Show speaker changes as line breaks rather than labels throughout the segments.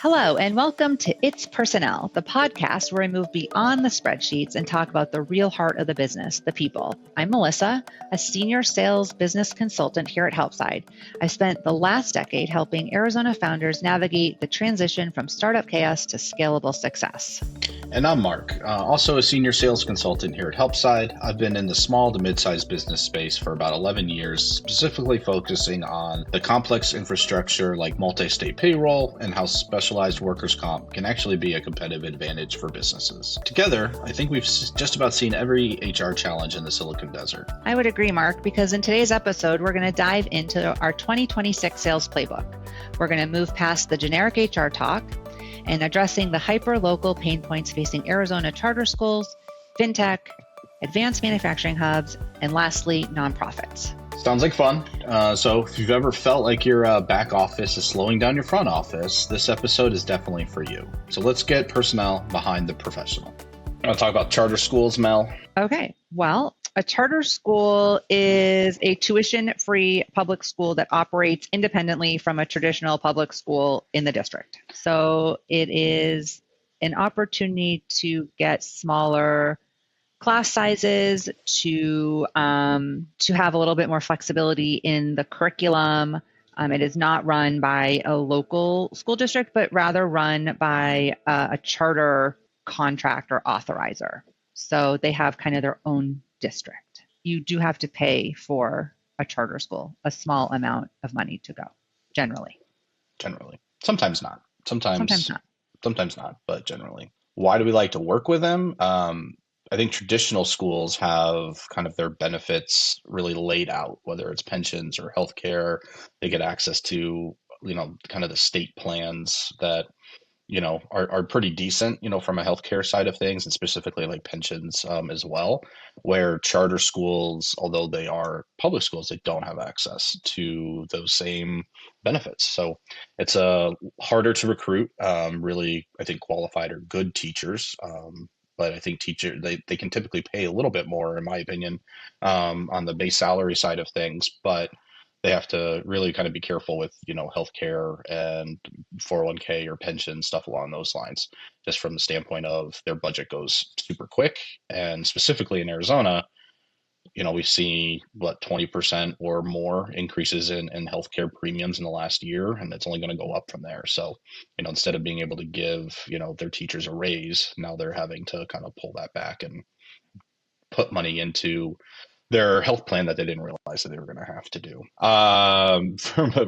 Hello, and welcome to It's Personnel, the podcast where we move beyond the spreadsheets and talk about the real heart of the business, the people. I'm Melissa, a senior sales business consultant here at Helpside. I spent the last decade helping Arizona founders navigate the transition from startup chaos to scalable success.
And I'm Mark, also a senior sales consultant here at Helpside. I've been in the small to mid-sized business space for about 11 years, specifically focusing on the complex infrastructure like multi-state payroll and how specialized workers' comp can actually be a competitive advantage for businesses. Together, I think we've just about seen every HR challenge in the Silicon Desert.
I would agree, Mark, because in today's episode, we're going to dive into our 2026 sales playbook. We're going to move past the generic HR talk and addressing the hyper-local pain points facing Arizona charter schools, fintech, advanced manufacturing hubs, and lastly, nonprofits.
Sounds like fun. So if you've ever felt like your back office is slowing down your front office, this episode is definitely for you. So let's get personnel behind the professional. I want to talk about charter schools, Mel.
Okay, well, a charter school is a tuition-free public school that operates independently from a traditional public school in the district. So it is an opportunity to get smaller class sizes, to have a little bit more flexibility in the curriculum. It is not run by a local school district, but rather run by a charter contractor authorizer. So they have kind of their own district. You do have to pay for a charter school, a small amount of money to go, generally.
Sometimes not. Sometimes not, but generally. Why do we like to work with them? I think traditional schools have kind of their benefits really laid out, whether it's pensions or healthcare. They get access to, kind of the state plans that are pretty decent, from a healthcare side of things, and specifically like pensions as well, where charter schools, although they are public schools, they don't have access to those same benefits. So it's harder to recruit really, I think, qualified or good teachers. But I think they can typically pay a little bit more, in my opinion, on the base salary side of things. But they have to really kind of be careful with, healthcare and 401k or pension stuff along those lines, just from the standpoint of their budget goes super quick. And specifically in Arizona, we've seen 20% or more increases in healthcare premiums in the last year, and it's only going to go up from there. So, instead of being able to give, their teachers a raise, now they're having to kind of pull that back and put money into their health plan that they didn't realize that they were going to have to do.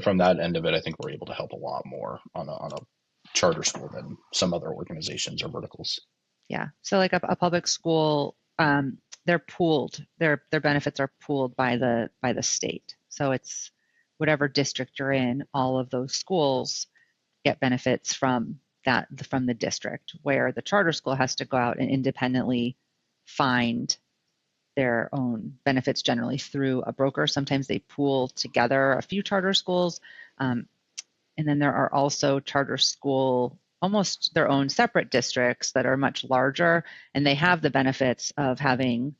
From that end of it, I think we're able to help a lot more on a charter school than some other organizations or verticals.
Yeah. So like a public school, they're pooled. Their benefits are pooled by the state. So it's whatever district you're in, all of those schools get benefits from the district, where the charter school has to go out and independently find their own benefits, generally through a broker. Sometimes they pool together a few charter schools. And then there are also charter school, almost their own separate districts that are much larger, and they have the benefits of having,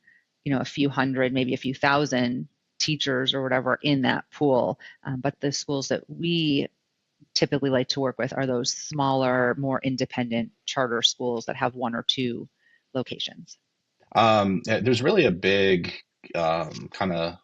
a few hundred, maybe a few thousand teachers or whatever in that pool. But the schools that we typically like to work with are those smaller, more independent charter schools that have one or two locations.
There's really a big kind of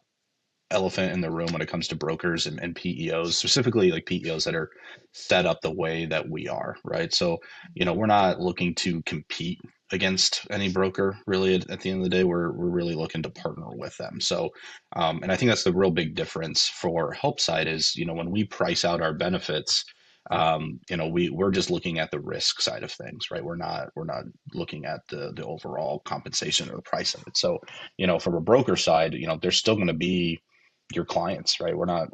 elephant in the room when it comes to brokers and PEOs, specifically like PEOs that are set up the way that we are, right? So, we're not looking to compete against any broker really at the end of the day. We're really looking to partner with them. So, and I think that's the real big difference for Helpside is, when we price out our benefits, we're just looking at the risk side of things, right? We're not looking at the overall compensation or the price of it. So, from a broker side, there's still going to be your clients, right? We're not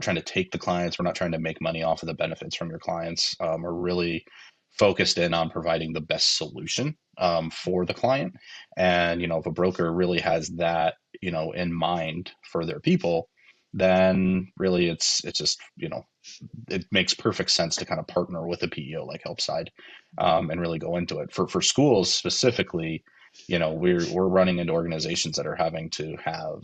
trying to take the clients. We're not trying to make money off of the benefits from your clients. We're really focused in on providing the best solution for the client. And, if a broker really has that, in mind for their people, then really it's just, it makes perfect sense to kind of partner with a PEO like Helpside and really go into it. For schools specifically, we're running into organizations that are having to have,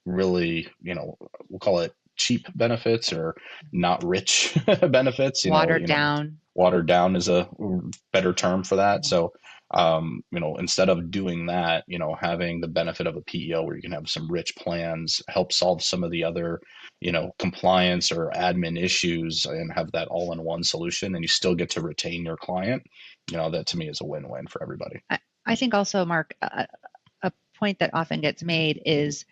really, we'll call it cheap benefits or not rich benefits.
Watered down.
Watered down is a better term for that. So, instead of doing that, having the benefit of a PEO where you can have some rich plans, help solve some of the other, compliance or admin issues and have that all in one solution, and you still get to retain your client, that to me is a win-win for everybody.
I think also, Mark, a point that often gets made is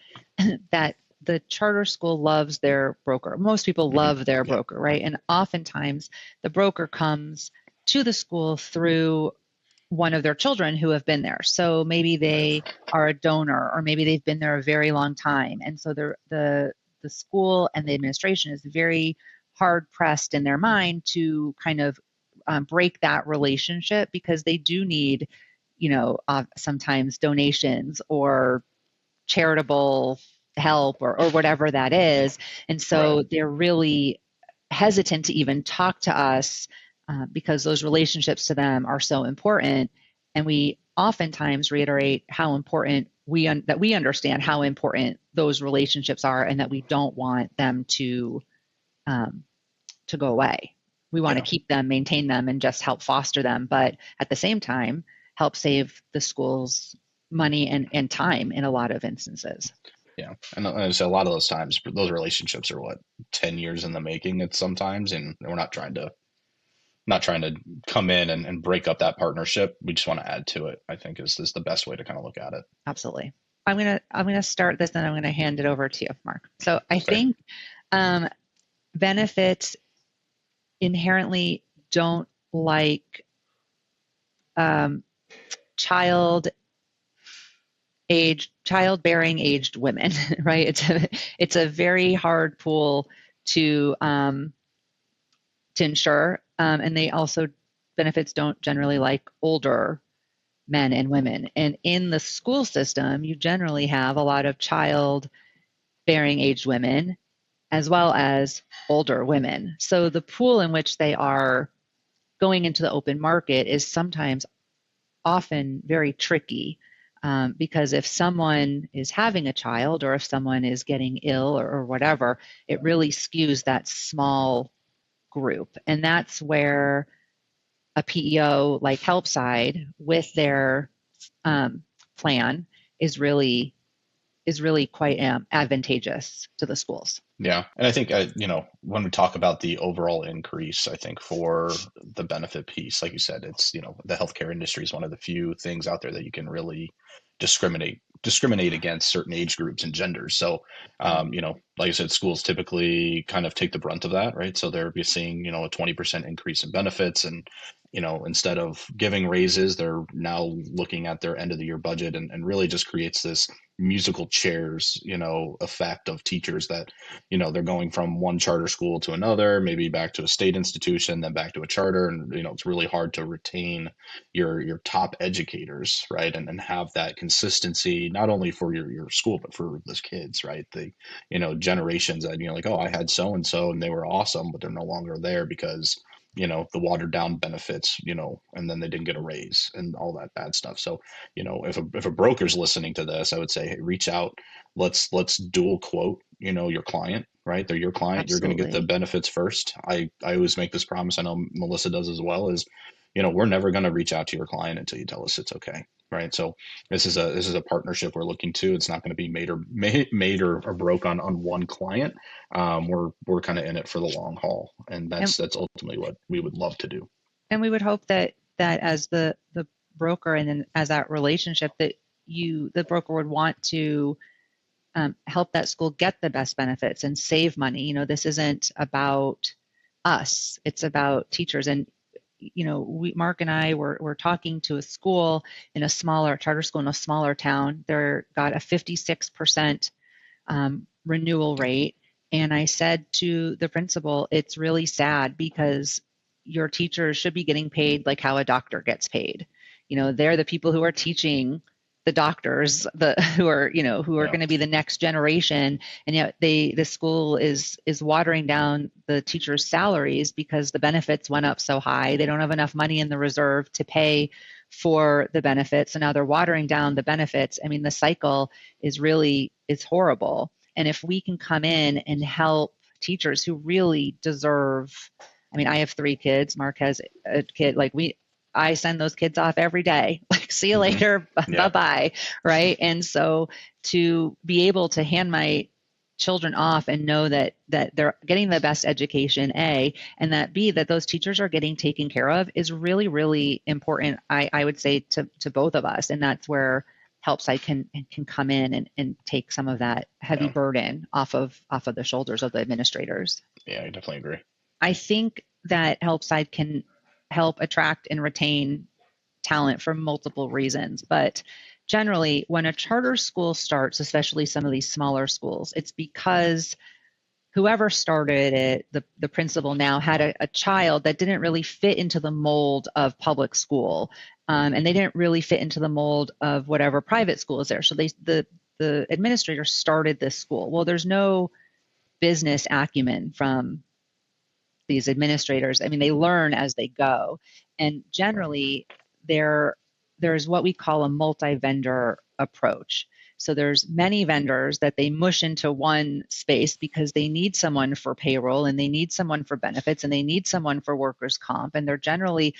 that the charter school loves their broker. Most people love their broker, right? And oftentimes the broker comes to the school through one of their children who have been there. So maybe they are a donor, or maybe they've been there a very long time. And so the school and the administration is very hard pressed in their mind to kind of break that relationship, because they do need, sometimes donations or charitable help or whatever that is. And so they're really hesitant to even talk to us because those relationships to them are so important. And we oftentimes reiterate how important that we understand how important those relationships are, and that we don't want them to go away. We want to keep them, maintain them, and just help foster them. But at the same time, help save the schools money and time in a lot of instances.
Yeah. And so a lot of those times, those relationships are 10 years in the making at sometimes. And we're not trying to come in and break up that partnership. We just want to add to it, I think is the best way to kind of look at it.
Absolutely. I'm gonna start this, and I'm gonna hand it over to you, Mark. So I think benefits inherently don't like childbearing aged women, right? It's a very hard pool to ensure, and they also benefits don't generally like older men and women. And in the school system, you generally have a lot of childbearing aged women as well as older women. So the pool in which they are going into the open market is sometimes often very tricky, because if someone is having a child, or if someone is getting ill or whatever, it really skews that small group. And that's where a PEO like Helpside with their plan is really quite advantageous to the schools.
Yeah. And I think, when we talk about the overall increase, I think for the benefit piece, like you said, it's, the healthcare industry is one of the few things out there that you can really discriminate against certain age groups and genders. So, like I said, schools typically kind of take the brunt of that, right? So they're seeing, a 20% increase in benefits, and, instead of giving raises, they're now looking at their end of the year budget, and really just creates this musical chairs, effect of teachers that, they're going from one charter school to another, maybe back to a state institution, then back to a charter. And, it's really hard to retain your top educators, right? And have that consistency, not only for your school, but for those kids, right? The, generations that, like, oh, I had so-and-so and they were awesome, but they're no longer there because, the watered down benefits, and then they didn't get a raise and all that bad stuff. So, if a broker's listening to this, I would say, hey, reach out. Let's dual quote, your client, right? They're your client.
Absolutely.
You're going to get the benefits first. I always make this promise. I know Melissa does as well, is, we're never going to reach out to your client until you tell us it's okay. Right. So this is a partnership we're looking to. It's not going to be made or broke on one client. We're kind of in it for the long haul, and that's ultimately what we would love to do.
And we would hope that as the broker, and then as that relationship, that the broker would want to help that school get the best benefits and save money. This isn't about us; it's about teachers. And Mark and I were talking to a school in a smaller charter school in a smaller town. They're got a 56% renewal rate. And I said to the principal, it's really sad because your teachers should be getting paid like how a doctor gets paid. They're the people who are teaching the doctors, who are going to be the next generation, and yet the school is watering down the teachers' salaries because the benefits went up so high. They don't have enough money in the reserve to pay for the benefits, so now they're watering down the benefits. I mean, the cycle is horrible. And if we can come in and help teachers who really deserve. I mean, I have 3 kids. Mark has a kid. I send those kids off every day. Like, see you later,
Yeah.
bye-bye, right? And so to be able to hand my children off and know that they're getting the best education, A, and that B, that those teachers are getting taken care of is really, really important, I would say, to both of us. And that's where Helpside can come in and take some of that heavy burden off of the shoulders of the administrators.
Yeah, I definitely agree.
I think that Helpside can help attract and retain talent for multiple reasons. But generally, when a charter school starts, especially some of these smaller schools, it's because whoever started it, the principal now, had a child that didn't really fit into the mold of public school. And they didn't really fit into the mold of whatever private school is there. So the administrator started this school. Well, there's no business acumen from these administrators. I mean, they learn as they go. And generally, there's what we call a multi-vendor approach. So there's many vendors that they mush into one space because they need someone for payroll, and they need someone for benefits, and they need someone for workers' comp. And they're generally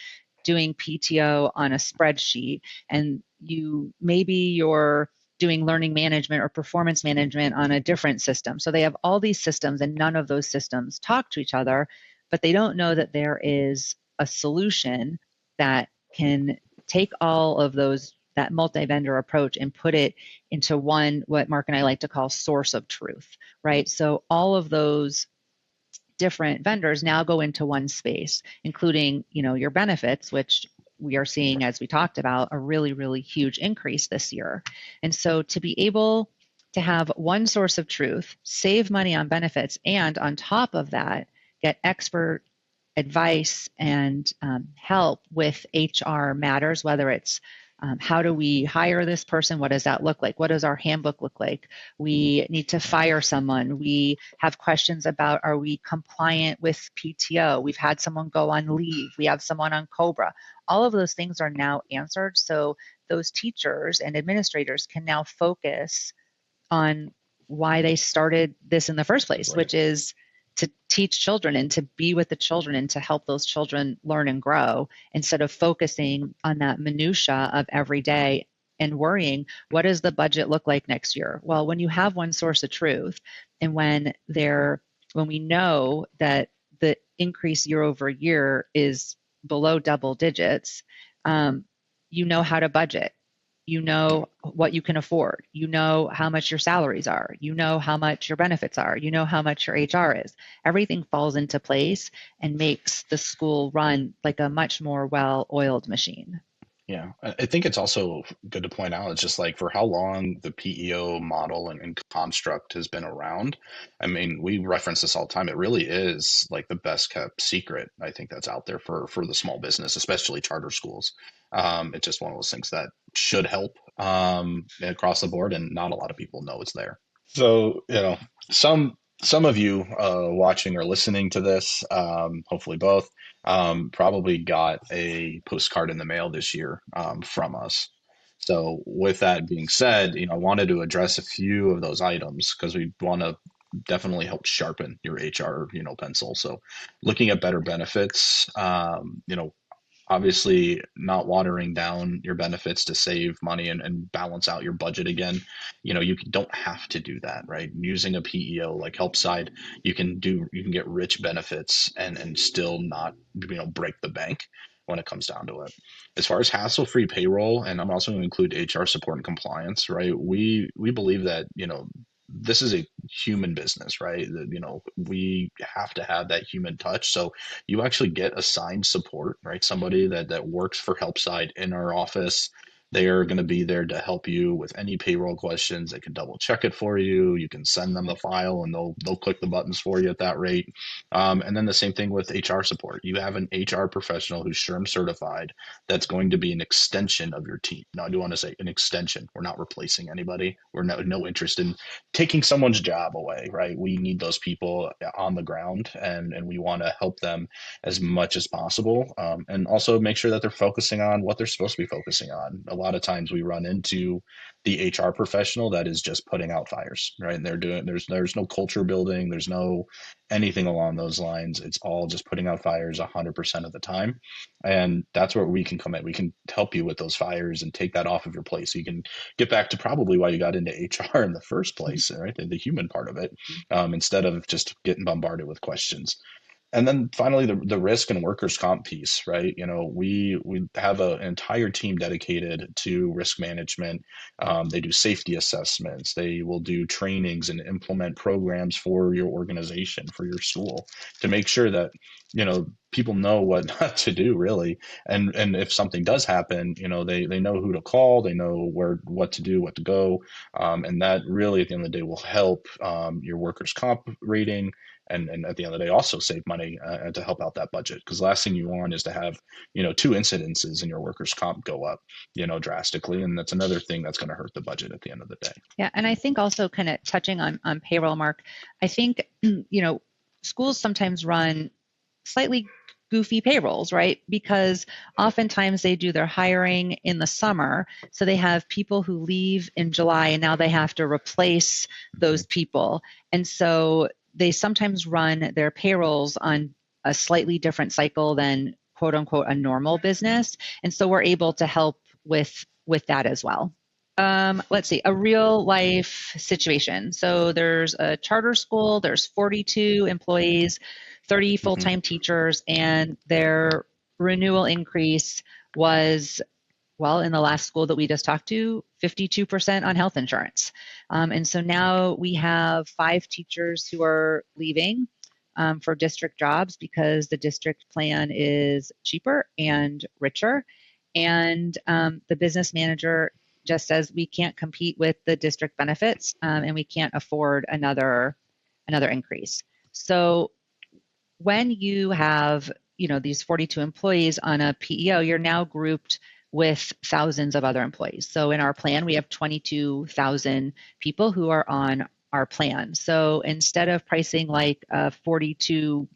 doing PTO on a spreadsheet. And you're doing learning management or performance management on a different system. So they have all these systems, and none of those systems talk to each other, but they don't know that there is a solution that can take all of that multi-vendor approach and put it into one, what Mark and I like to call source of truth, right? So all of those different vendors now go into one space, including, your benefits, which we are seeing, as we talked about, a really, really huge increase this year. And so to be able to have one source of truth, save money on benefits, and on top of that, get expert advice and help with HR matters, whether it's how do we hire this person? What does that look like? What does our handbook look like? We need to fire someone. We have questions about, are we compliant with PTO? We've had someone go on leave. We have someone on COBRA. All of those things are now answered. So those teachers and administrators can now focus on why they started this in the first place, which is to teach children and to be with the children and to help those children learn and grow, instead of focusing on that minutia of every day and worrying, what does the budget look like next year? Well, when you have one source of truth, and when we know that the increase year over year is below double digits, you know how to budget. You know what you can afford. You know how much your salaries are. You know how much your benefits are. You know how much your HR is. Everything falls into place and makes the school run like a much more well-oiled machine.
Yeah, I think it's also good to point out, it's just like for how long the PEO model and construct has been around. I mean, we reference this all the time. It really is like the best kept secret, I think, that's out there for the small business, especially charter schools. It's just one of those things that should help across the board, and not a lot of people know it's there. So, some of you watching or listening to this, hopefully both, probably got a postcard in the mail this year from us. So with that being said, I wanted to address a few of those items because we want to definitely help sharpen your HR, pencil. So looking at better benefits, obviously not watering down your benefits to save money and balance out your budget again. You don't have to do that, right? Using a PEO like Helpside, you can get rich benefits and still not, break the bank when it comes down to it. As far as hassle-free payroll, and I'm also going to include HR support and compliance, right? We believe that, this is a human business, right? That, we have to have that human touch. So you actually get assigned support, right? Somebody that works for Helpside in our office. They are going to be there to help you with any payroll questions. They can double check it for you. You can send them the file, and they'll click the buttons for you at that rate. And then the same thing with HR support. You have an HR professional who's SHRM certified that's going to be an extension of your team. Now, I do want to say an extension. We're not replacing anybody. We're no interest in taking someone's job away, right? We need those people on the ground, and we want to help them as much as possible, and also make sure that they're focusing on what they're supposed to be focusing on. A lot of times we run into the HR professional that is just putting out fires, right? And there's no culture building, there's no anything along those lines. It's all just putting out fires 100% of the time. And that's where we can come in. We can help you with those fires and take that off of your plate so you can get back to probably why you got into HR in the first place, right? The human part of it, instead of just getting bombarded with questions. And then finally, the risk and workers' comp piece, right? We have an entire team dedicated to risk management. They do safety assessments. They will do trainings and implement programs for your organization, for your school, to make sure that people know what not to do, really. And if something does happen, they know who to call. They know what to do, what to go, and that really at the end of the day will help your workers' comp rating, and at the end of the day also save money to help out that budget, because the last thing you want is to have two incidences in your workers comp go up drastically, and that's another thing that's going to hurt the budget at the end of the day.
Yeah, and I think also kind of touching on payroll, Mark, I think schools sometimes run slightly goofy payrolls, right? Because oftentimes they do their hiring in the summer. So they have people who leave in July and now they have to replace those people. And so they sometimes run their payrolls on a slightly different cycle than quote unquote a normal business. And so we're able to help with that as well. Let's see, a real life situation. So there's a charter school, there's 42 employees, 30 full-time teachers, and their renewal increase was, well, in the last school that we just talked to, 52% on health insurance. And so now we have 5 teachers who are leaving for district jobs because the district plan is cheaper and richer. And the business manager just says we can't compete with the district benefits and we can't afford another increase. So when you have these 42 employees on a PEO, you're now grouped with thousands of other employees. So in our plan, we have 22,000 people who are on our plan. So instead of pricing like a 42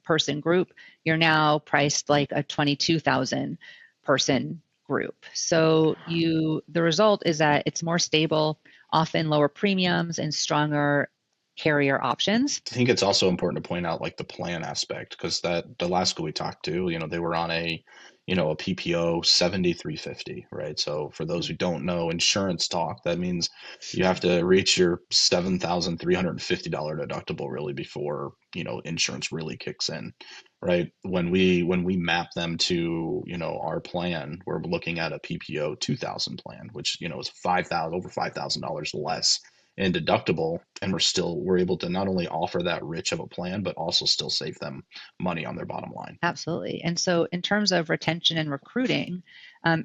person group, you're now priced like a 22,000 person group. So the result is that it's more stable, often lower premiums and stronger carrier options.
I think it's also important to point out like the plan aspect, because the last school we talked to, they were on a PPO 7350, right? So for those who don't know insurance talk, that means you have to reach your $7,350 deductible really before insurance really kicks in, right? When we map them to our plan, we're looking at a PPO 2000 plan, which is over $5,000 less in deductible, and we're able to not only offer that rich of a plan, but also still save them money on their bottom line.
Absolutely. And so in terms of retention and recruiting,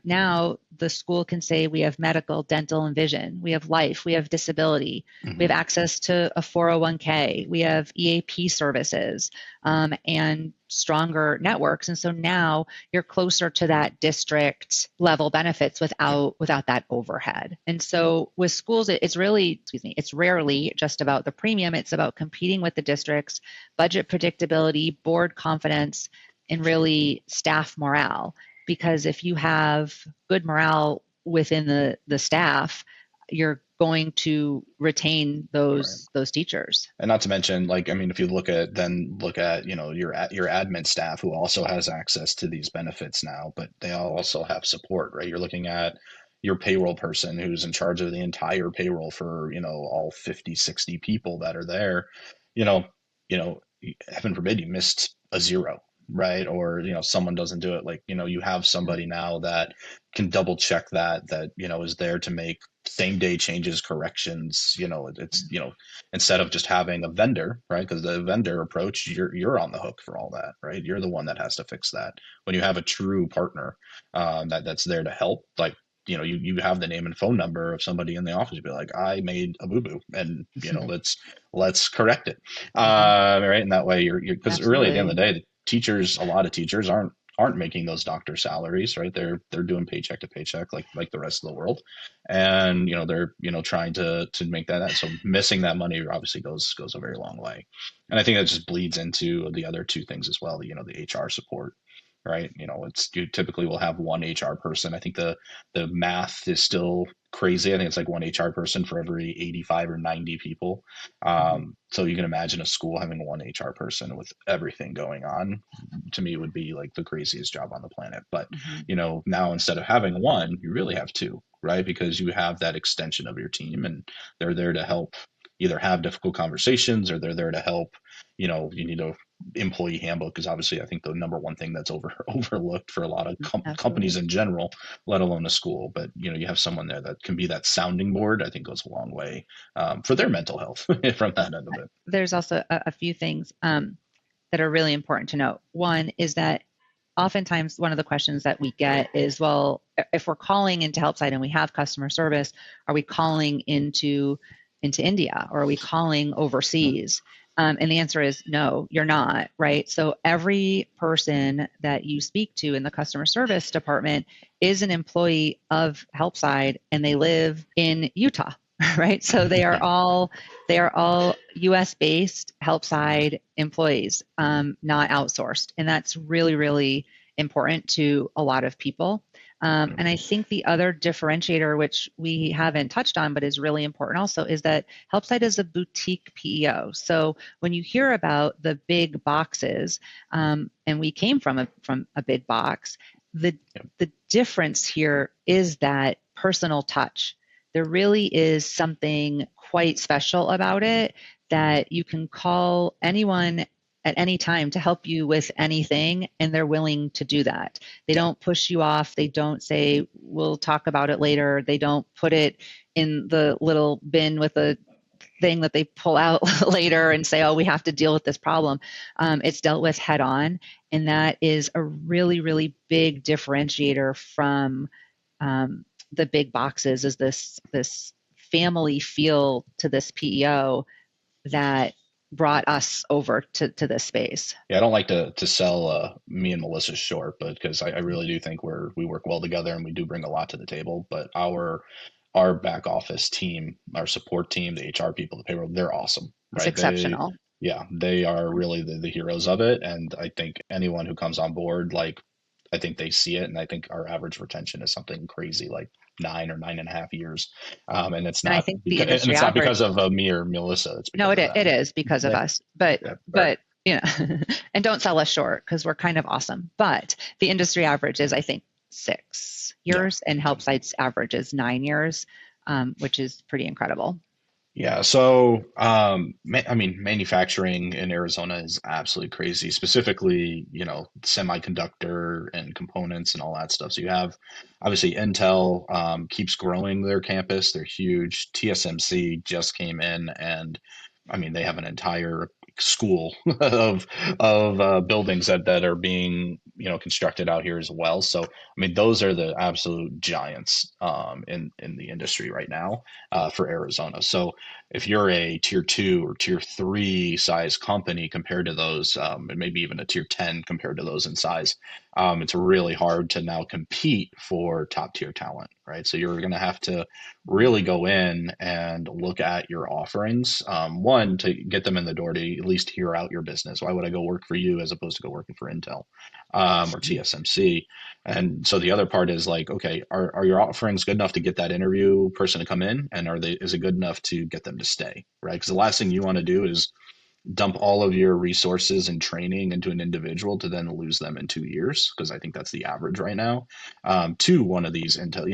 now the school can say we have medical, dental, and vision. We have life. We have disability. We have access to a 401k. We have EAP services and stronger networks. And so now you're closer to that district level benefits without that overhead. And so with schools, it's rarely just about the premium. It's about competing with the districts, budget predictability, board confidence, and really staff morale. Because if you have good morale within the staff, you're going to retain those teachers.
And not to mention, if you look at your admin staff, who also has access to these benefits now, but they also have support, right? You're looking at your payroll person who's in charge of the entire payroll for all 50, 60 people that are there. Heaven forbid you missed a zero, right? Or someone doesn't do it, you have somebody now that can double check that is there to make same day changes, corrections. It's instead of just having a vendor, right? Because the vendor approach, you're on the hook for all that, right? You're the one that has to fix that. When you have a true partner that's there to help, you have the name and phone number of somebody in the office. You'd be like, I made a boo-boo, and let's correct it, right? And that way you're because really at the end of the day, a lot of teachers aren't making those doctor salaries, right? They're doing paycheck to paycheck like the rest of the world, and they're trying to make that. So missing that money obviously goes a very long way, and I think that just bleeds into the other two things as well. The HR support. right? You typically will have one HR person. I think the math is still crazy. I think it's like one HR person for every 85 or 90 people.
Mhm.
So you can imagine a school having one HR person with everything going on. To me, it would be like the craziest job on the planet. But
Mhm.
now instead of having one, you really have two, right? Because you have that extension of your team, and they're there to help either have difficult conversations, or they're there to help. You need a employee handbook is obviously, I think, the number one thing that's overlooked for a lot of companies
Absolutely.
in general, let alone a school. But you have someone there that can be that sounding board. I think goes a long way for their mental health from that end of it.
There's also a few things that are really important to note. One is that oftentimes one of the questions that we get is, well, if we're calling into Helpside and we have customer service, are we calling into India, or are we calling overseas? And the answer is no, you're not, right? So every person that you speak to in the customer service department is an employee of Helpside, and they live in Utah, right? So they are all U.S. based Helpside employees, not outsourced, and that's really, really important to a lot of people. And I think the other differentiator, which we haven't touched on but is really important also, is that Helpside is a boutique PEO. So when you hear about the big boxes, and we came from a big box, the difference here is that personal touch. There really is something quite special about it, that you can call anyone at any time to help you with anything, and they're willing to do that. They don't push you off. They don't say, we'll talk about it later. They don't put it in the little bin with a thing that they pull out later and say, oh, we have to deal with this problem. It's dealt with head on. And that is a really, really big differentiator from the big boxes, is this family feel to this PEO that brought us over to this space.
Yeah, I don't like to sell me and Melissa short, but because I really do think we work well together and we do bring a lot to the table. But our back office team, our support team, the HR people, the payroll, they're awesome,
It's
right?
exceptional.
They are really the heroes of it. And I think anyone who comes on board, like, I think they see it, and I think our average retention is something crazy, like 9 or 9.5 years. And it's
And I
not
think the
because
industry
because
average,
of me or Melissa. It's
no,
because of
it
them.
is because of
Yeah,
us. But
yeah, right.
but and don't sell us short, because we're kind of awesome. But the industry average is, I think, 6 years, and
Yeah.
Helpsite's average is 9 years, which is pretty incredible.
Yeah, so I mean, manufacturing in Arizona is absolutely crazy, specifically, semiconductor and components and all that stuff. So you have obviously Intel keeps growing their campus. They're huge. TSMC just came in, and I mean, they have an entire school of buildings that are being constructed out here as well. So I mean, those are the absolute giants in the industry right now for Arizona. So if you're a tier two or tier three size company compared to those, and maybe even a tier 10 compared to those in size, it's really hard to now compete for top tier talent, right? So you're going to have to really go in and look at your offerings. One, to get them in the door to at least hear out your business. Why would I go work for you as opposed to go working for Intel or TSMC? And so the other part is like, okay, are your offerings good enough to get that interview person to come in? And is it good enough to get them to stay? Right. Because the last thing you want to do is dump all of your resources and training into an individual to then lose them in 2 years. Because I think that's the average right now. To one of these Intel,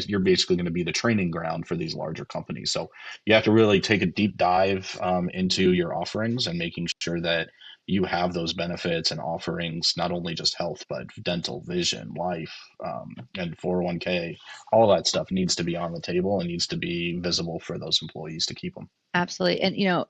you're basically going to be the training ground for these larger companies. So you have to really take a deep dive into your offerings and making sure that you have those benefits and offerings, not only just health, but dental, vision, life, and 401k. All that stuff needs to be on the table and needs to be visible for those employees to keep them.
Absolutely. And,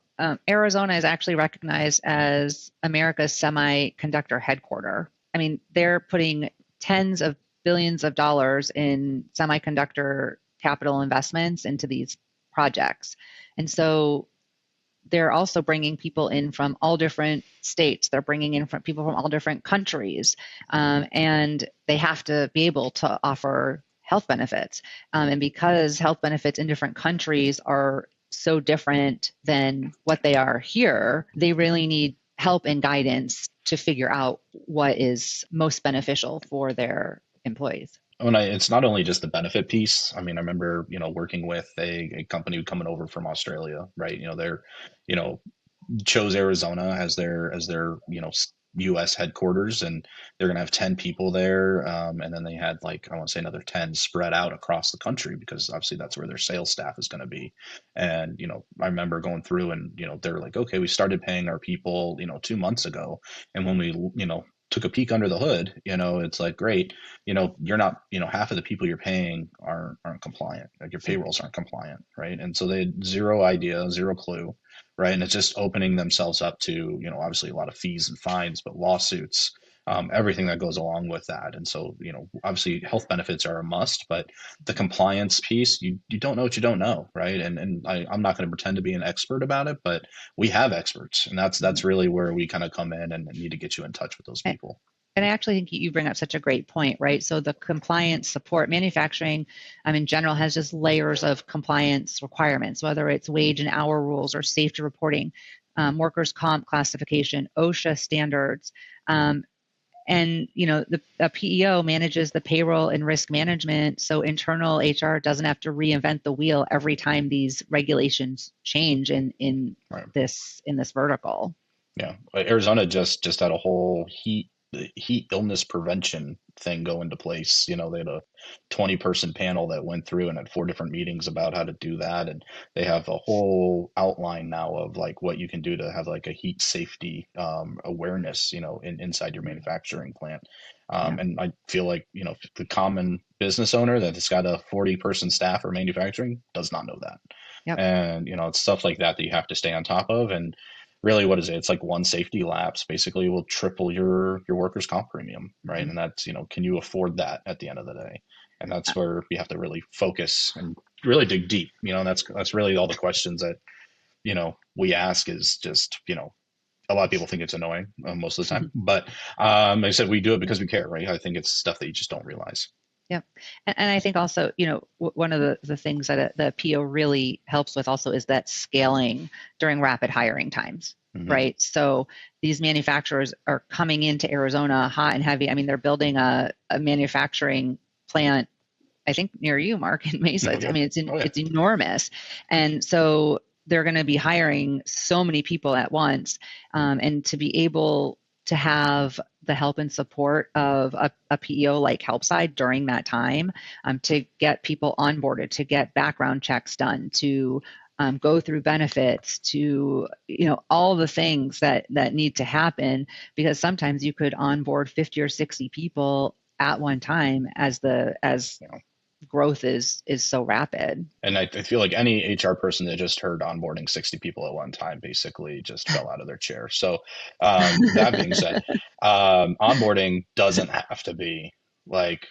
Arizona is actually recognized as America's semiconductor headquarter. I mean, they're putting tens of billions of dollars in semiconductor capital investments into these projects. And so they're also bringing people in from all different states. They're bringing in people from all different countries. And they have to be able to offer health benefits. And because health benefits in different countries are so different than what they are here, they really need help and guidance to figure out what is most beneficial for their employees.
It's not only just the benefit piece. I mean, I remember, working with a company coming over from Australia, right? They're, you know, chose Arizona as their U.S. headquarters, and they're going to have 10 people there, and then they had, like, I want to say another 10 spread out across the country, because obviously that's where their sales staff is going to be. And I remember going through, and they're like, okay, we started paying our people 2 months ago, and when we took a peek under the hood, it's like, great, you're not, half of the people you're paying aren't compliant, like your payrolls aren't compliant, right? And so they had zero idea, zero clue, right? And it's just opening themselves up to, obviously a lot of fees and fines, but lawsuits, everything that goes along with that. And so, obviously health benefits are a must, but the compliance piece, you don't know what you don't know, right? And I'm not going to pretend to be an expert about it, but we have experts, and that's really where we kind of come in and need to get you in touch with those people.
And I actually think you bring up such a great point, right? So the compliance support, manufacturing in general has just layers of compliance requirements, whether it's wage and hour rules or safety reporting, workers' comp classification, OSHA standards. And the PEO manages the payroll and risk management, so internal HR doesn't have to reinvent the wheel every time these regulations change in
Right.
this vertical.
Yeah, Arizona just had a whole heat illness prevention thing go into place. They had a 20-person panel that went through and had 4 different meetings about how to do that, and they have a whole outline now of like what you can do to have like a heat safety awareness, inside your manufacturing plant.
Yeah.
And I feel like the common business owner that's got a 40-person staff or manufacturing does not know that.
Yep.
And it's stuff like that you have to stay on top of. And really, what is it? It's like one safety lapse basically will triple your workers' comp premium, right?
Mm-hmm.
And that's, can you afford that at the end of the day? And that's where you have to really focus and really dig deep, and that's really all the questions that, we ask. Is just, a lot of people think it's annoying most of the time, but like I said, we do it because we care, right? I think it's stuff that you just don't realize.
Yeah. And I think also, one of the things that the PO really helps with also is that scaling during rapid hiring times,
Mm-hmm.
right? So these manufacturers are coming into Arizona hot and heavy. I mean, they're building a manufacturing plant, I think near you, Mark, in Mesa.
Oh, yeah.
I mean, it's enormous. And so they're going to be hiring so many people at once. And to be able to have the help and support of a PEO like Helpside during that time, to get people onboarded, to get background checks done, to go through benefits, to all the things that need to happen, because sometimes you could onboard 50 or 60 people at one time as growth is so rapid.
And I feel like any HR person that just heard onboarding 60 people at one time basically just fell out of their chair. So that being said, onboarding doesn't have to be like,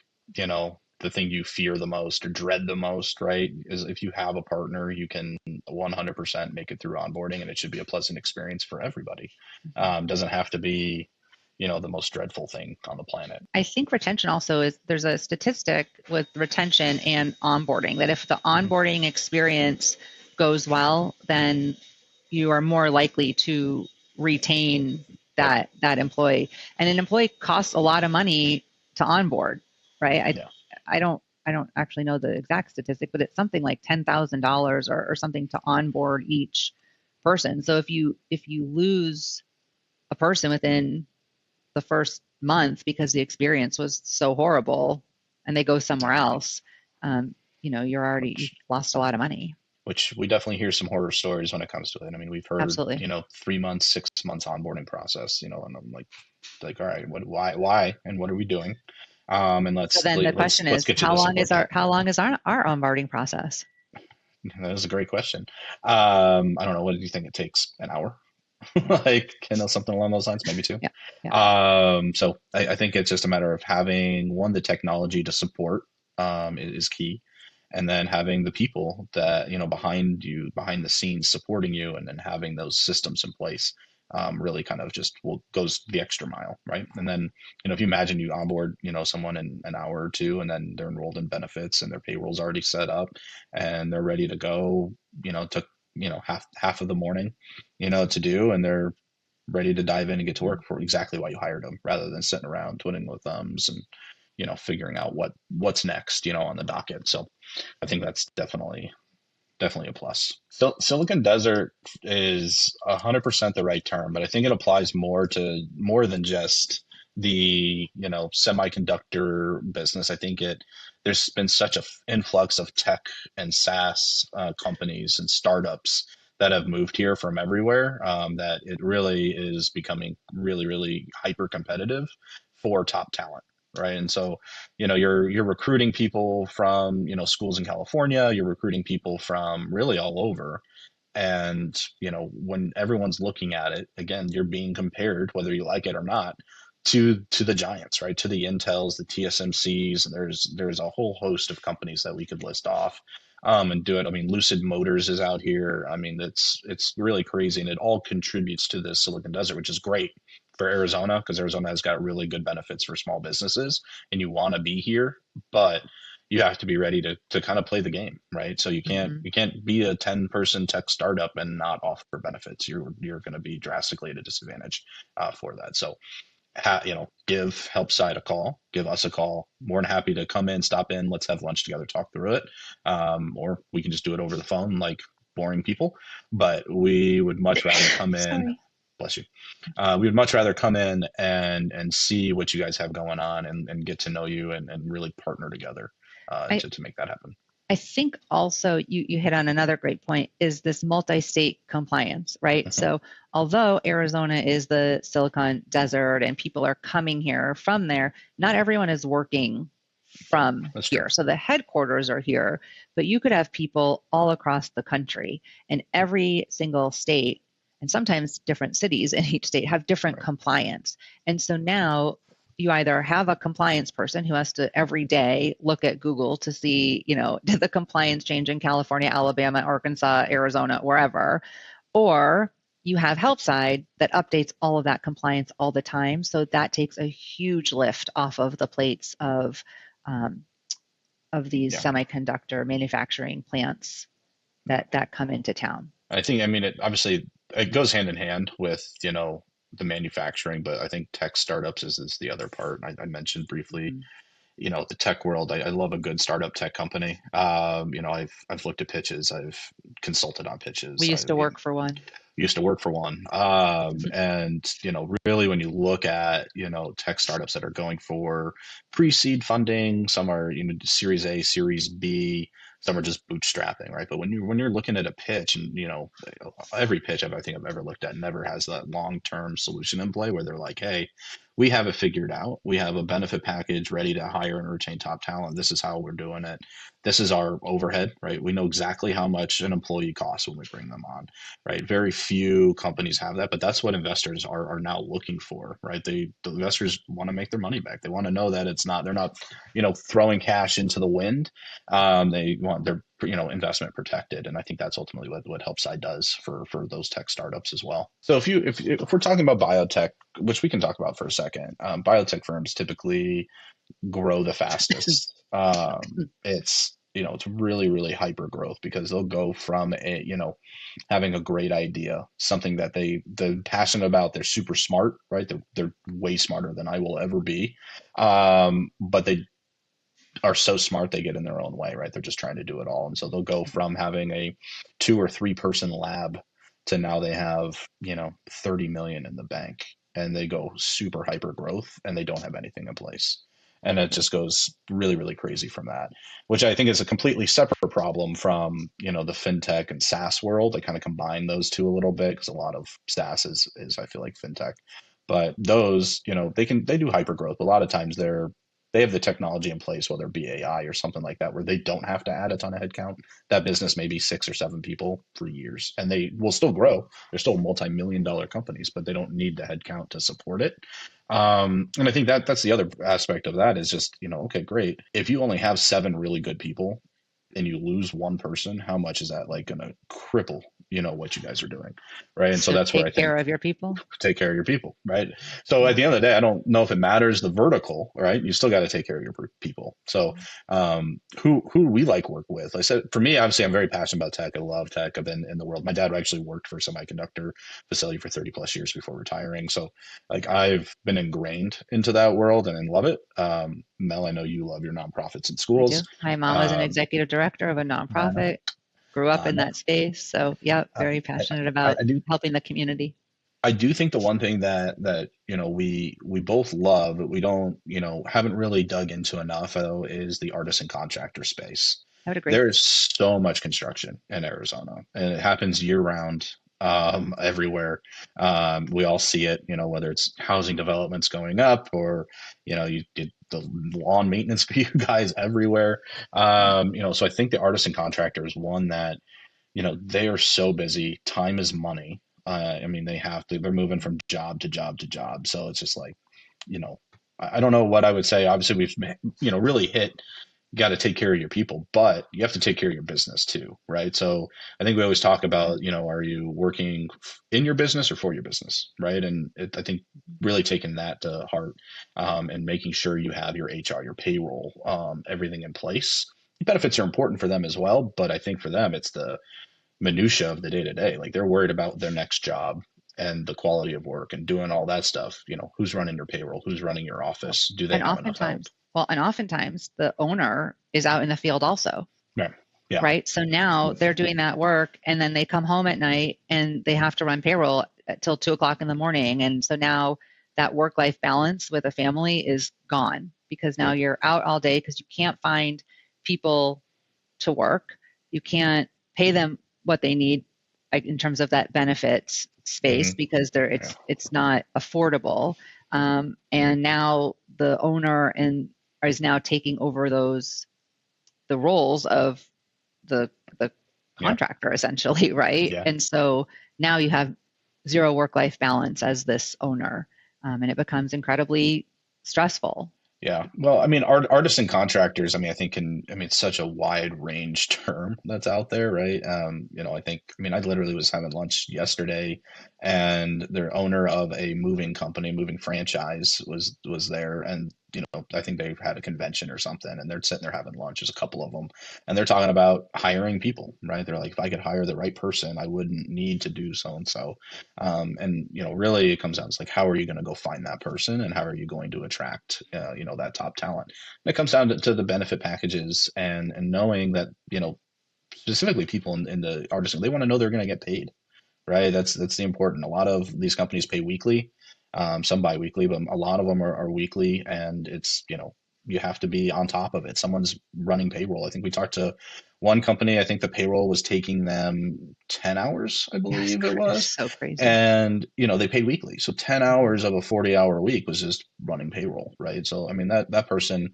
the thing you fear the most or dread the most, right? Is if you have a partner, you can 100% make it through onboarding, and it should be a pleasant experience for everybody. Doesn't have to be the most dreadful thing on the planet.
I think retention also there's a statistic with retention and onboarding that if the onboarding experience goes well, then you are more likely to retain that employee. And an employee costs a lot of money to onboard, right?
Yeah.
I don't actually know the exact statistic, but it's something like $10,000 or something to onboard each person. So if you lose a person within the first month because the experience was so horrible and they go somewhere else, you've lost a lot of money.
Which we definitely hear some horror stories when it comes to it. I mean, we've heard,
Absolutely.
3 months, 6 months onboarding process, and I'm like, all right, why, and what are we doing? And
So then the question is,
get you
how long is our onboarding process?
That is a great question. I don't know. What do you think it takes? An hour? Like, something along those lines, maybe 2.
Yeah.
So I think it's just a matter of having the technology to support is key, and then having the people that behind you, behind the scenes, supporting you, and then having those systems in place really kind of just goes the extra mile, right? And then if you imagine you onboard someone in an hour or 2, and then they're enrolled in benefits and their payroll's already set up and they're ready to go, took half of the morning to do, and they're ready to dive in and get to work for exactly why you hired them, rather than sitting around twiddling with thumbs and, figuring out what's next, on the docket. So I think that's definitely a plus. So Silicon Desert is 100% the right term, but I think it applies more than just the semiconductor business. I think there's been such a influx of tech and SaaS companies and startups that have moved here from everywhere, that it really is becoming really, really hyper competitive for top talent. Right. And so, you're recruiting people from, schools in California, you're recruiting people from really all over. And, when everyone's looking at it, again, you're being compared, whether you like it or not, to the giants, right? To the Intels, the TSMCs, and there's a whole host of companies that we could list off, and do it. I mean, Lucid Motors is out here. I mean, it's really crazy, and it all contributes to this Silicon Desert, which is great for Arizona, because Arizona has got really good benefits for small businesses, and you want to be here, but you have to be ready to kind of play the game, right? So you can't be a 10-person tech startup and not offer benefits. You're going to be drastically at a disadvantage for that. So give Helpside a call, give us a call. More than happy to come in, stop in, let's have lunch together, talk through it. Or we can just do it over the phone like boring people. But we would much rather come in. Bless you. We would much rather come in and see what you guys have going on, and get to know you, and really partner together to make that happen.
I think also you hit on another great point, is this multi-state compliance, right? So although Arizona is the Silicon Desert and people are coming here from there, not everyone is working from here. So the headquarters are here, but you could have people all across the country, and every single state, and sometimes different cities in each state, have different compliance. And so now you either have a compliance person who has to every day look at Google to see, did the compliance change in California, Alabama, Arkansas, Arizona, wherever, or you have Helpside that updates all of that compliance all the time. So that takes a huge lift off of the plates of these semiconductor manufacturing plants that come into town.
I think, obviously it goes hand in hand with, the manufacturing, but I think tech startups is the other part. I mentioned briefly, the tech world. I love a good startup tech company. I've looked at pitches, I've consulted on pitches.
We used to work for one.
And, really when you look at, tech startups that are going for pre-seed funding, some are, Series A, Series B, some are just bootstrapping, right? But when you're looking at a pitch, and, every pitch I think I've ever looked at never has that long-term solution in play where they're like, hey, we have it figured out. We have a benefit package ready to hire and retain top talent. This is how we're doing it. This is our overhead, right? We know exactly how much an employee costs when we bring them on, right? Very few companies have that, but that's what investors are now looking for, right? The investors want to make their money back. They want to know that they're not, throwing cash into the wind. They want their, investment protected. And I think that's ultimately what Helpside does for those tech startups as well. So if we're talking about biotech, which we can talk about for a second, biotech firms typically grow the fastest. It's really, really hyper growth, because they'll go from having a great idea, something that they're passionate about. They're super smart, right? They're way smarter than I will ever be. But they are so smart they get in their own way, right? They're just trying to do it all. And so they'll go from having a 2 or 3 person lab to now they have, 30 million in the bank, and they go super hyper growth, and they don't have anything in place. And it just goes really, really crazy from that, which I think is a completely separate problem from, the fintech and SaaS world. I kind of combine those two a little bit, because a lot of SaaS is I feel like fintech. But those, they do hyper growth. A lot of times they have the technology in place, whether it be AI or something like that, where they don't have to add a ton of headcount. That business may be 6 or 7 people for years, and they will still grow. They're still multi-million-dollar companies, but they don't need the headcount to support it. And I think that's the other aspect of that, is just, okay, great. If you only have 7 really good people and you lose one person, how much is that like going to cripple you know, what you guys are doing, right? And so
So
that's where I
take
think
care of your people.
take care of your people, right? So
Yeah.
at the end of the day, I don't know if it matters the vertical, right? You still got to take care of your people. So who we like work with? Like I said, for me, obviously, I'm very passionate about tech. I love tech. I've been in the world. My dad actually worked for a semiconductor facility for 30 plus years before retiring. So like I've been ingrained into that world and love it. Mel, I know you love your nonprofits and
I
schools.
do. My mom is an
Um,
executive director of a
I know.
nonprofit, grew up
I
in
know.
that space. So, yeah,
Uh,
very
I,
passionate
I,
about
I do
helping the community.
I do think the one thing that you know we both love, but we don't haven't really dug into enough though, is the artist and contractor space.
I would agree.
There is so much construction in Arizona, and it happens year round, everywhere. We all see it, whether it's housing developments going up or you did the lawn maintenance for you guys everywhere. So I think the artist and contractor is one that they are so busy. Time is money. I mean, they're moving from job to job to job. So it's just like, you know, I don't know what I would say. Obviously, we've, really hit, got to take care of your people, but you have to take care of your business too, right? So I think we always talk about, are you working in your business or for your business, right? And I think really taking that to heart, and making sure you have your HR, your payroll, everything in place. Benefits are important for them as well, but I think for them, it's the minutia of the day to day. Like they're worried about their next job and the quality of work and doing all that stuff. Who's running your payroll? Who's running your office? Do they
And
have enough help?
oftentimes the owner is out in the field also,
Right. Yeah.
right? So now they're doing that work and then they come home at night and they have to run payroll till 2 o'clock in the morning. And so now that work-life balance with a family is gone because now you're out all day because you can't find people to work. You can't pay them what they need, like, in terms of that benefits space
Hmm.
because
Yeah.
it's not affordable. And now the owner and is now taking over the roles of the
Yeah.
contractor essentially, right?
Yeah.
And so now you have zero work-life balance as this owner, and it becomes incredibly stressful.
Yeah. Well, I mean, artists and contractors, I mean, it's such a wide range term that's out there, right? I literally was having lunch yesterday and their owner of a moving company, moving franchise was there. And, I think they had a convention or something and they're sitting there having lunch. There's a couple of them and they're talking about hiring people, right? They're like, if I could hire the right person, I wouldn't need to do so and so. Really it comes down to like, how are you going to go find that person and how are you going to attract, that top talent? And it comes down to the benefit packages and knowing that, specifically people in the artisan, they want to know they're going to get paid, right? That's the important. A lot of these companies pay weekly, some biweekly, but a lot of them are weekly, and it's you have to be on top of it. Someone's running payroll. I think we talked to one company. I think the payroll was taking them 10 hours, I
Yeah,
believe it
it's
was,
so crazy.
and they paid weekly. So 10 hours of a 40-hour week was just running payroll, right? So I mean that person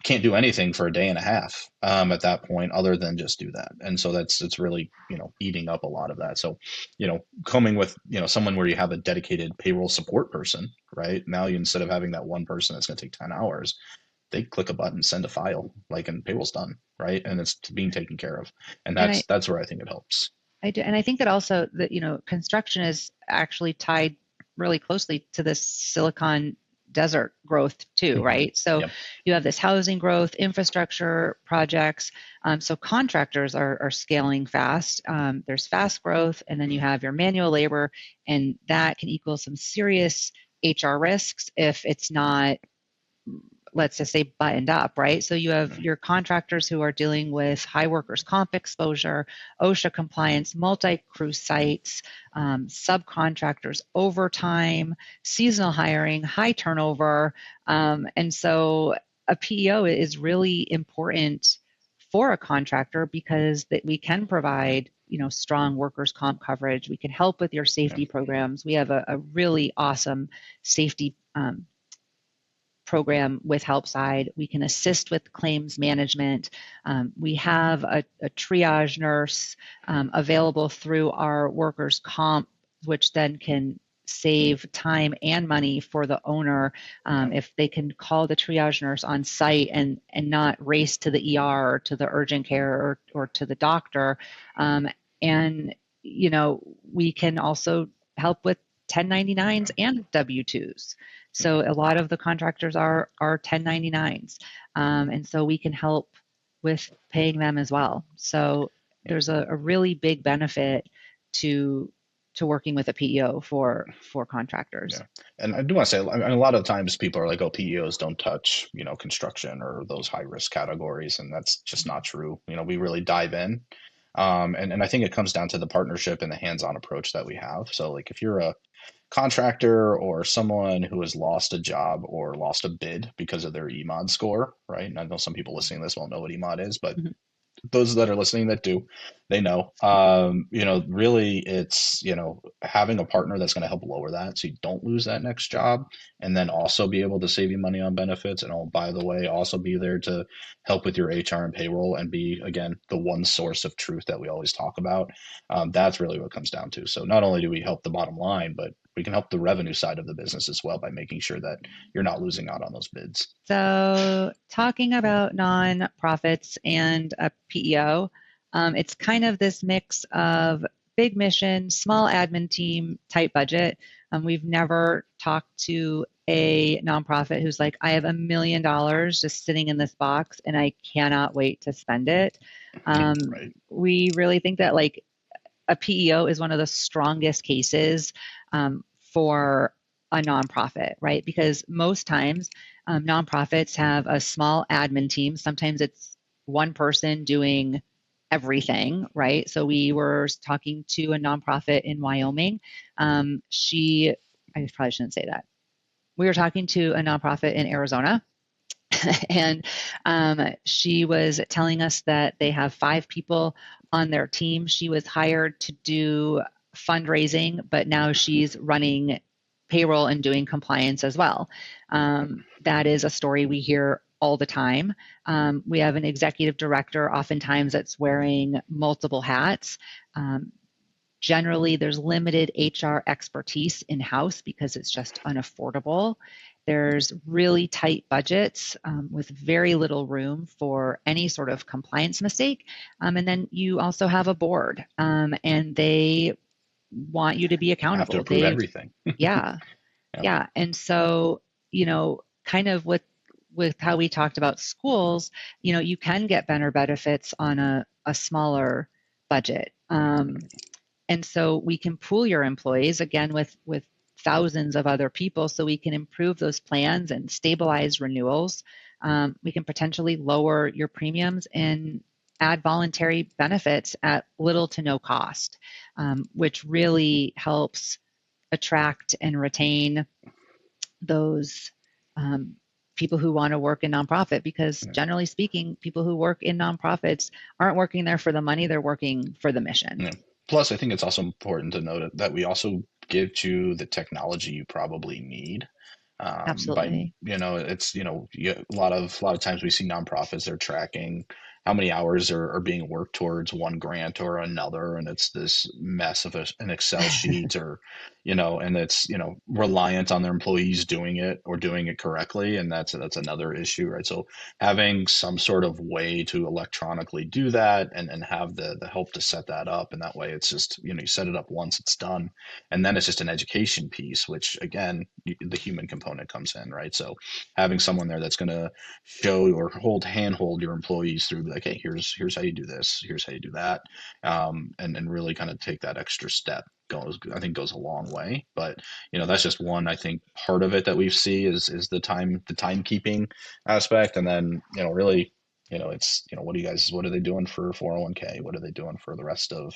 can't do anything for a day and a half, at that point other than just do that. And so it's really eating up a lot of that. So coming with someone where you have a dedicated payroll support person, right? Now you, instead of having that one person that's going to take 10 hours, they click a button, send a file, like, and payroll's done, right? And it's being taken care of. And
And I,
that's where I think it helps.
I do, and I think that also that construction is actually tied really closely to this Silicon Desert growth too,
Hmm.
right? So
Yep.
you have this housing growth, infrastructure projects. So contractors are scaling fast. There's fast growth, and then you have your manual labor, and that can equal some serious HR risks if it's not, let's just say, buttoned up, right? So you have your contractors who are dealing with high workers' comp exposure, OSHA compliance, multi-crew sites, subcontractors, overtime, seasonal hiring, high turnover. And so a PEO is really important for a contractor because that we can provide strong workers comp coverage. We can help with your
Yeah.
safety programs. We have a really awesome safety program with Helpside. We can assist with claims management. We have a triage nurse available through our workers' comp, which then can save time and money for the owner,
Yeah.
if they can call the triage nurse on site and not race to the ER or to the urgent care or to the doctor. And we can also help with 1099s and W-2s. So a lot of the contractors are 1099s. And so we can help with paying them as well. So there's a really big benefit to working with a PEO for contractors.
Yeah. And I do want to say, a lot of times people are like, oh, PEOs don't touch, construction or those high risk categories. And that's just not true. We really dive in. And I think it comes down to the partnership and the hands-on approach that we have. So like if you're a contractor or someone who has lost a job or lost a bid because of their EMOD score, right? And I know some people listening to this won't know what EMOD is, but
Mhm.
those that are listening that do, they know. Really it's, having a partner that's going to help lower that so you don't lose that next job, and then also be able to save you money on benefits. And oh, by the way, also be there to help with your HR and payroll and be, again, the one source of truth that we always talk about. That's really what it comes down to. So not only do we help the bottom line, but we can help the revenue side of the business as well by making sure that you're not losing out on those bids.
So talking about nonprofits and a PEO, it's kind of this mix of big mission, small admin team, tight budget. We've never talked to a nonprofit who's like, I have $1 million just sitting in this box and I cannot wait to spend it.
Right.
We really think that like a PEO is one of the strongest cases for a nonprofit, right? Because most times nonprofits have a small admin team. Sometimes it's one person doing everything, right? So we were talking to a nonprofit in Wyoming. I probably shouldn't say that. We were talking to a nonprofit in Arizona. And she was telling us that they have 5 people on their team. She was hired to do fundraising, but now she's running payroll and doing compliance as well. That is a story we hear all the time. We have an executive director, oftentimes, that's wearing multiple hats. Generally, there's limited HR expertise in-house because it's just unaffordable. There's really tight budgets with very little room for any sort of compliance mistake. And then you also have a board, and they want you to be accountable.
Have to approve everything.
Yeah. Yeah. And so, kind of with how we talked about schools, you can get better benefits on a smaller budget. And so we can pool your employees again with thousands of other people so we can improve those plans and stabilize renewals. We can potentially lower your premiums and add voluntary benefits at little to no cost, which really helps attract and retain those people who want to work in nonprofit, because generally speaking, people who work in nonprofits aren't working there for the money, they're working for the mission.
Yeah. Plus, I think it's also important to note that we also give you the technology you probably need.
Absolutely.
It's a lot of times we see nonprofits, they're tracking how many hours are being worked towards one grant or another, and it's this mess of an Excel sheet, or and it's reliant on their employees doing it or doing it correctly, and that's another issue, right? So having some sort of way to electronically do that and have the help to set that up, and that way it's just you set it up once, it's done, and then it's just an education piece, which again the human component comes in, right? So having someone there that's going to show or handhold your employees through, like, hey, here's how you do this, here's how you do that, and really kind of take that extra step goes a long way. But that's just one, I think, part of it that we see is the timekeeping aspect, and then really it's what are they doing for 401k, what are they doing for the rest of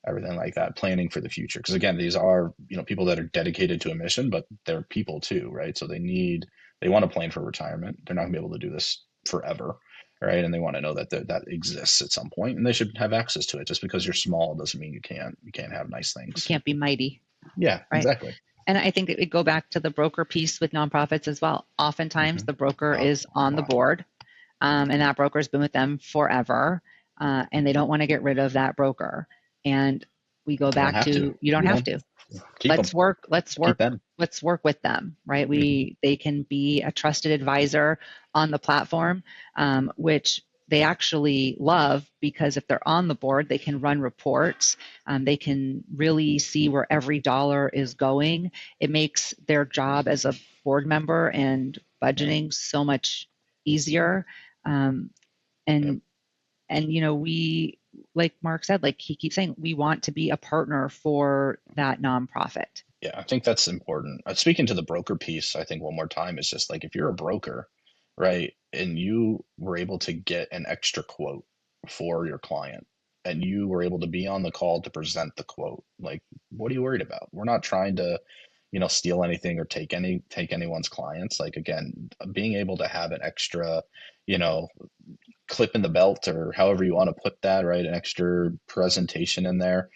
everything like that, planning for the future, because again, these are people that are dedicated to a mission, but they're people too, right? So they want to plan for retirement. They're not gonna be able to do this forever, right? And they want to know that that exists at some point, and they should have access to it. Just because you're small doesn't mean you can't have nice
You
things.
can't be mighty.
Yeah,
right?
exactly.
And I think that we go back to the broker piece with nonprofits as well. Oftentimes the broker is on the board, and that broker's been with them forever, and they don't want to get rid of that broker. And we go back to you don't have to. Let's work with them, right? They can be a trusted advisor on the platform, which they actually love, because if they're on the board, they can run reports. They can really see where every dollar is going. It makes their job as a board member and budgeting so much easier. Um, and we, like Mark said, like he keeps saying, we want to be a partner for that nonprofit.
Yeah, I think that's important. Speaking to the broker piece, I think one more time is just like if you're a broker, right, and you were able to get an extra quote for your client and you were able to be on the call to present the quote, like what are you worried about? We're not trying to, steal anything or take anyone's clients. Like again, being able to have an extra, you know, clip in the belt or however you want to put that, right? An extra presentation in there,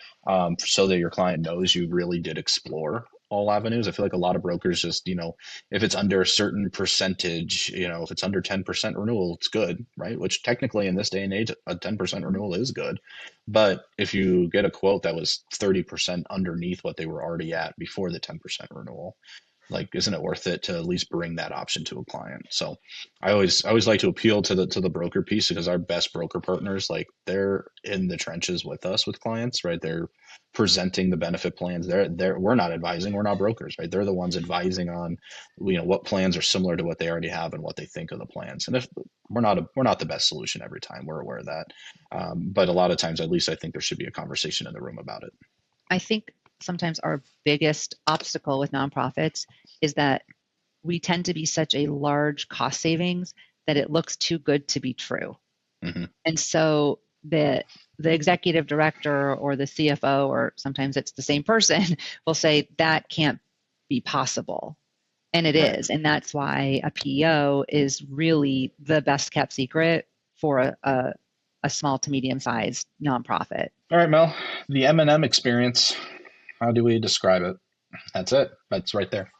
so that your client knows you really did explore all avenues. I feel like a lot of brokers just, if it's under a certain percentage, if it's under 10% renewal, it's good, right? Which technically in this day and age, a 10% renewal is good. But if you get a quote that was 30% underneath what they were already at before the 10% renewal, like isn't it worth it to at least bring that option to a client? So I always like to appeal to the broker piece, because our best broker partners, like they're in the trenches with us with clients, right? They're presenting the benefit plans. We're not advising, we're not brokers, right? They're the ones advising on what plans are similar to what they already have and what they think of the plans. And if we're not the best solution every time, we're aware of that. But a lot of times, at least I think there should be a conversation in the room about it.
I think sometimes our biggest obstacle with nonprofits is that we tend to be such a large cost savings that it looks too good to be true.
Mm-hmm.
And so the executive director or the CFO, or sometimes it's the same person, will say that can't be possible. And it
Right.
is. And that's why a PEO is really the best kept secret for a small to medium sized nonprofit.
All right, Mel, the M&M experience, how do we describe it? That's it. That's right there.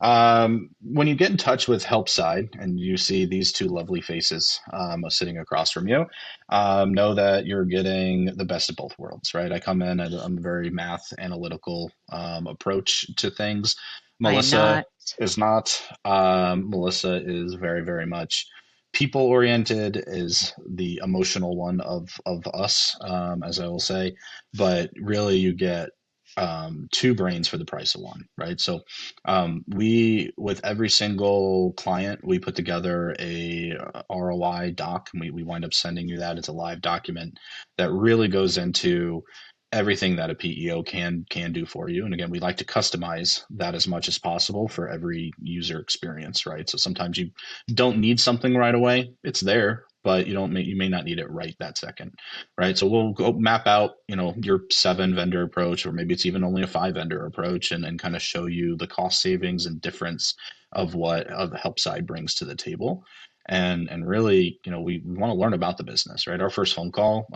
When you get in touch with Helpside and you see these two lovely faces sitting across from you, know that you're getting the best of both worlds, right? I come in at a very math analytical approach to things.
I am
Melissa
not.
is not. Melissa is very, very much people oriented, is the emotional one of us, as I will say. But really, you get two brains for the price of one, right? So we, with every single client, we put together a ROI doc, and we wind up sending you that. It's a live document that really goes into everything that a PEO can do for you. And again, we like to customize that as much as possible for every user experience, right? So sometimes you don't need something right away. It's there, but you may not need it right that second, right? So we'll go map out, your 7 vendor approach, or maybe it's even only a 5 vendor approach, and kind of show you the cost savings and difference of what the Helpside brings to the table. And really, we want to learn about the business, right? Our first phone call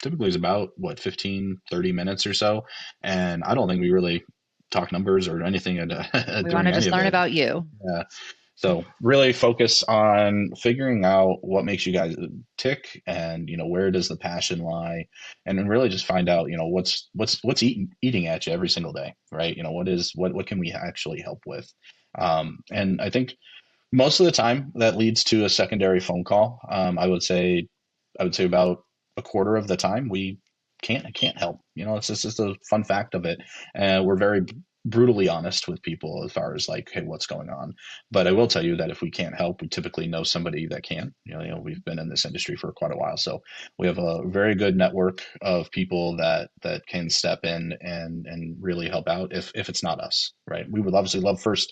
typically is about 15-30 minutes or so. And I don't think we really talk numbers or anything
We want
during
to
any
just
of
learn
it.
about you.
Yeah. So really focus on figuring out what makes you guys tick, and where does the passion lie, and then really just find out what's eating at you every single day, right? What can we actually help with, and I think most of the time that leads to a secondary phone call. I would say about a quarter of the time we can't help. It's just a fun fact of it. We're very brutally honest with people as far as like, hey, what's going on? But I will tell you that if we can't help, we typically know somebody that can. We've been in this industry for quite a while, so we have a very good network of people that can step in and really help out if it's not us, right? We would obviously love first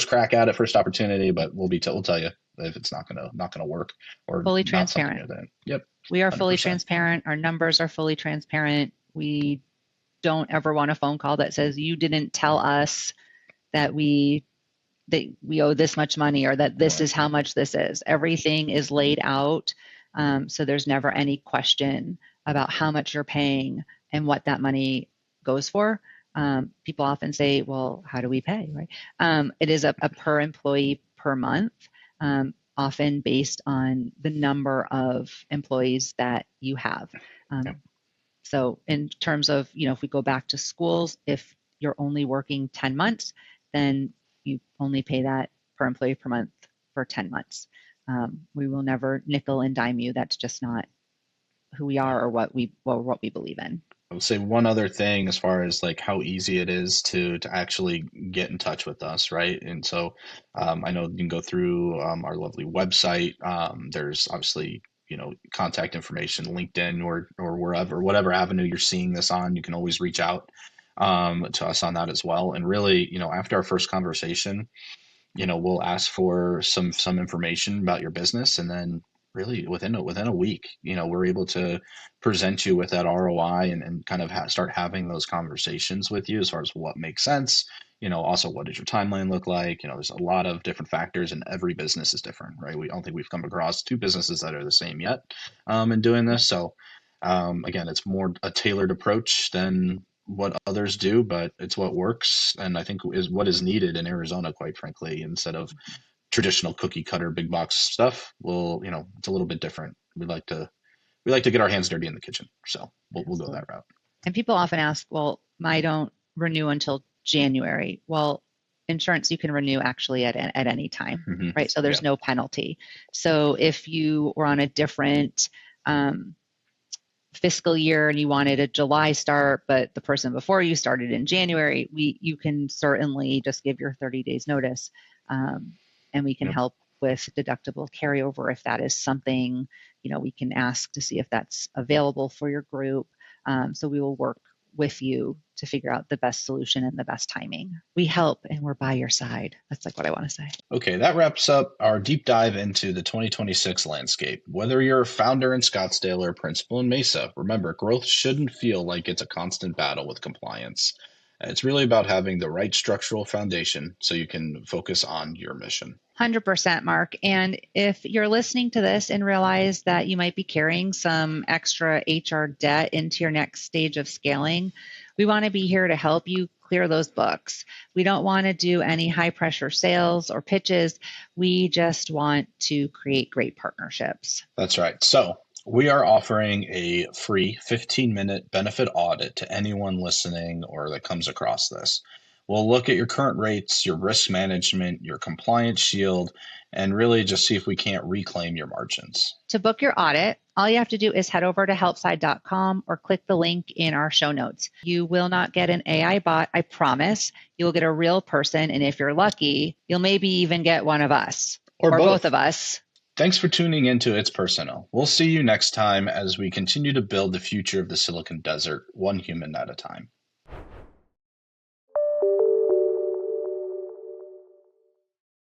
crack at it, first opportunity, but we'll tell you if it's not gonna work, or
Fully
not something
transparent.
you're doing. Yep,
We are fully
100%.
transparent. Our numbers are fully transparent. We don't ever want a phone call that says you didn't tell us that we owe this much money, or that this
Right.
is how much this is. Everything is laid out. So there's never any question about how much you're paying and what that money goes for. People often say, well, how do we pay, right? It is a per employee per month, often based on the number of employees that you have.
Yeah.
So in terms of, if we go back to schools, if you're only working 10 months, then you only pay that per employee per month for 10 months. We will never nickel and dime you. That's just not who we are or what we believe in.
I would say one other thing as far as like how easy it is to actually get in touch with us, right? And so I know you can go through our lovely website. There's obviously contact information, LinkedIn or wherever, whatever avenue you're seeing this on. You can always reach out to us on that as well. And really, after our first conversation, we'll ask for some information about your business, and then really within a week, we're able to present you with that ROI and kind of start having those conversations with you as far as what makes sense. Also, what does your timeline look like? There's a lot of different factors, and every business is different, right? We don't think we've come across two businesses that are the same yet in doing this. So again, it's more a tailored approach than what others do, but it's what works, and I think is what is needed in Arizona, quite frankly, instead of traditional cookie cutter big box stuff. Well, it's a little bit different. We like to get our hands dirty in the kitchen, so we'll go that route.
And people often ask, well, I don't renew until January. Well, insurance you can renew actually at any time,
Mm-hmm.
right? So there's no penalty. So if you were on a different fiscal year and you wanted a July start, but the person before you started in January, you can certainly just give your 30 days notice, and we can help with deductible carryover if that is something, we can ask to see if that's available for your group. So we will work with you to figure out the best solution and the best timing. We help and we're by your side. That's like what I want to say.
Okay, that wraps up our deep dive into the 2026 landscape. Whether you're a founder in Scottsdale or a principal in Mesa, remember, growth shouldn't feel like it's a constant battle with compliance. It's really about having the right structural foundation so you can focus on your mission.
100%, Mark. And if you're listening to this and realize that you might be carrying some extra HR debt into your next stage of scaling, we want to be here to help you clear those books. We don't want to do any high pressure sales or pitches. We just want to create great partnerships.
That's right. So we are offering a free 15-minute benefit audit to anyone listening or that comes across this. We'll look at your current rates, your risk management, your compliance shield, and really just see if we can't reclaim your margins.
To book your audit, all you have to do is head over to helpside.com or click the link in our show notes. You will not get an AI bot, I promise. You will get a real person, and if you're lucky, you'll maybe even get one of us or both of us.
Thanks for tuning into It's Personal. We'll see you next time as we continue to build the future of the Silicon Desert, one human at a time.